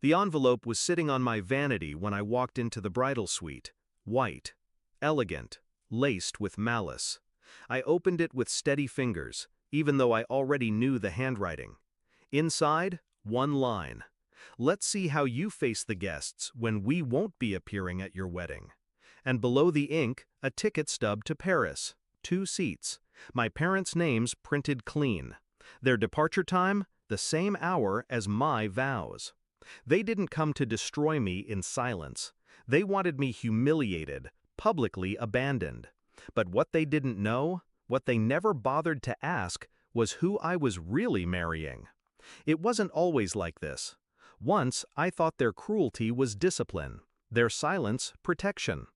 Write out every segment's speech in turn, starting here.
The envelope was sitting on my vanity when I walked into the bridal suite. White. Elegant. Laced with malice. I opened it with steady fingers, even though I already knew the handwriting. Inside, one line. Let's see how you face the guests when we won't be appearing at your wedding. And below the ink, a ticket stub to Paris. 2 seats. My parents' names printed clean. Their departure time, the same hour as my vows. They didn't come to destroy me in silence. They wanted me humiliated, publicly abandoned. But what they didn't know, what they never bothered to ask, was who I was really marrying. It wasn't always like this. Once, I thought their cruelty was discipline, their silence, protection.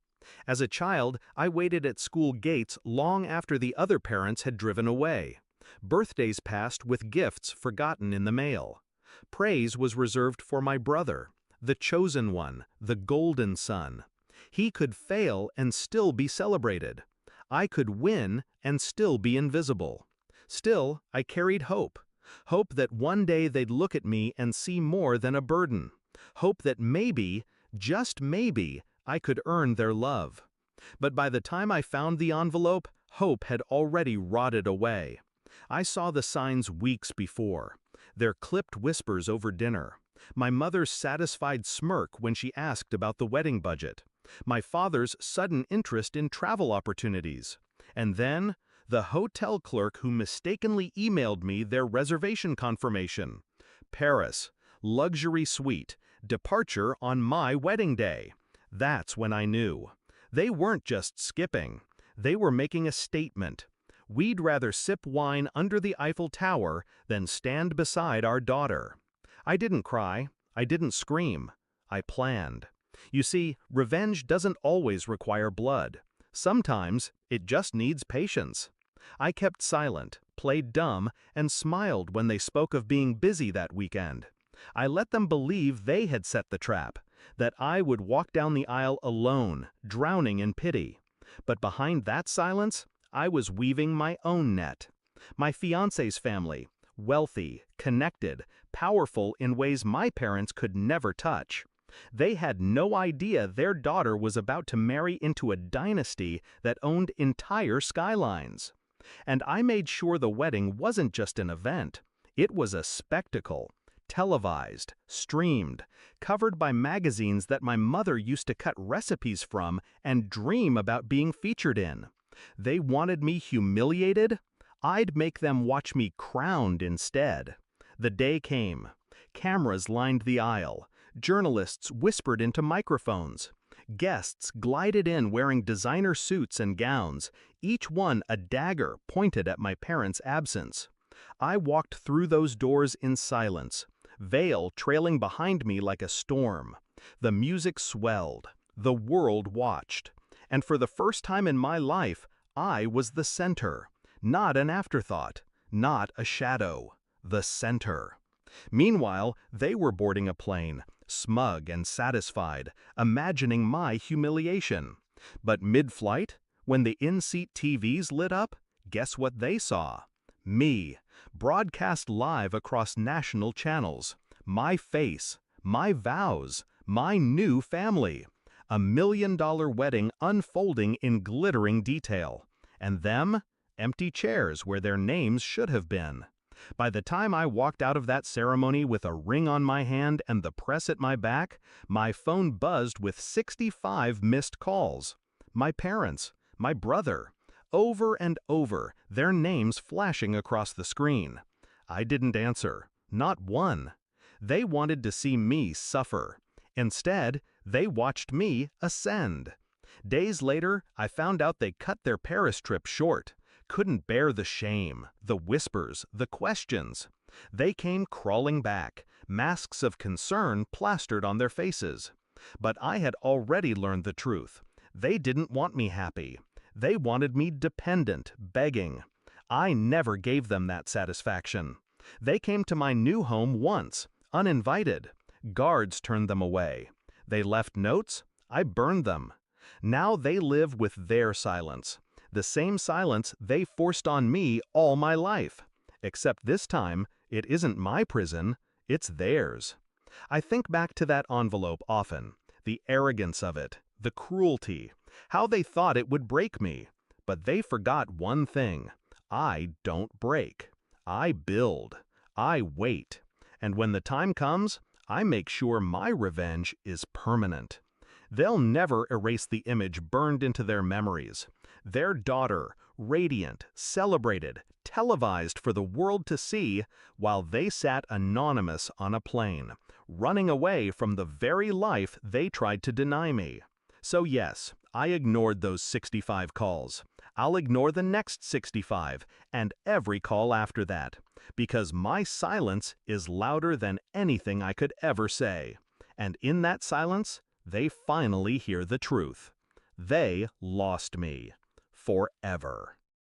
As a child, I waited at school gates long after the other parents had driven away. Birthdays passed with gifts forgotten in the mail. Praise was reserved for my brother, the chosen one, the golden son. He could fail and still be celebrated. I could win and still be invisible. Still, I carried hope. Hope that one day they'd look at me and see more than a burden. Hope that maybe, just maybe, I could earn their love. But by the time I found the envelope, hope had already rotted away. I saw the signs weeks before. Their clipped whispers over dinner. My mother's satisfied smirk when she asked about the wedding budget. My father's sudden interest in travel opportunities. And then, the hotel clerk who mistakenly emailed me their reservation confirmation. Paris, luxury suite, departure on my wedding day. That's when I knew. They weren't just skipping. They were making a statement. We'd rather sip wine under the Eiffel Tower than stand beside our daughter. I didn't cry. I didn't scream. I planned. You see, revenge doesn't always require blood. Sometimes, it just needs patience. I kept silent, played dumb, and smiled when they spoke of being busy that weekend. I let them believe they had set the trap, that I would walk down the aisle alone, drowning in pity. But behind that silence, I was weaving my own net. My fiancé's family, wealthy, connected, powerful in ways my parents could never touch. They had no idea their daughter was about to marry into a dynasty that owned entire skylines. And I made sure the wedding wasn't just an event. It was a spectacle. Televised, streamed, covered by magazines that my mother used to cut recipes from and dream about being featured in. They wanted me humiliated? I'd make them watch me crowned instead. The day came. Cameras lined the aisle. Journalists whispered into microphones. Guests glided in wearing designer suits and gowns, each one a dagger pointed at my parents' absence. I walked through those doors in silence, veil trailing behind me like a storm. The music swelled. The world watched. And for the first time in my life, I was the center. Not an afterthought. Not a shadow. The center. Meanwhile, they were boarding a plane, smug and satisfied, imagining my humiliation. But mid-flight, when the in-seat TVs lit up, guess what they saw? Me, broadcast live across national channels. My face, my vows, my new family. A $1 million wedding unfolding in glittering detail. And them, empty chairs where their names should have been. By the time I walked out of that ceremony with a ring on my hand and the press at my back, my phone buzzed with 65 missed calls. My parents, my brother, over and over, their names flashing across the screen. I didn't answer, not one. They wanted to see me suffer. Instead, they watched me ascend. Days later, I found out they cut their Paris trip short. Couldn't bear the shame, the whispers, the questions. They came crawling back, masks of concern plastered on their faces. But I had already learned the truth. They didn't want me happy. They wanted me dependent, begging. I never gave them that satisfaction. They came to my new home once, uninvited. Guards turned them away. They left notes. I burned them. Now they live with their silence. The same silence they forced on me all my life. Except this time, it isn't my prison, it's theirs. I think back to that envelope often, the arrogance of it, the cruelty, how they thought it would break me. But they forgot one thing. I don't break. I build. I wait. And when the time comes, I make sure my revenge is permanent. They'll never erase the image burned into their memories. Their daughter, radiant, celebrated, televised for the world to see, while they sat anonymous on a plane, running away from the very life they tried to deny me. So yes, I ignored those 65 calls. I'll ignore the next 65 and every call after that, because my silence is louder than anything I could ever say. And in that silence, they finally hear the truth. They lost me. Forever.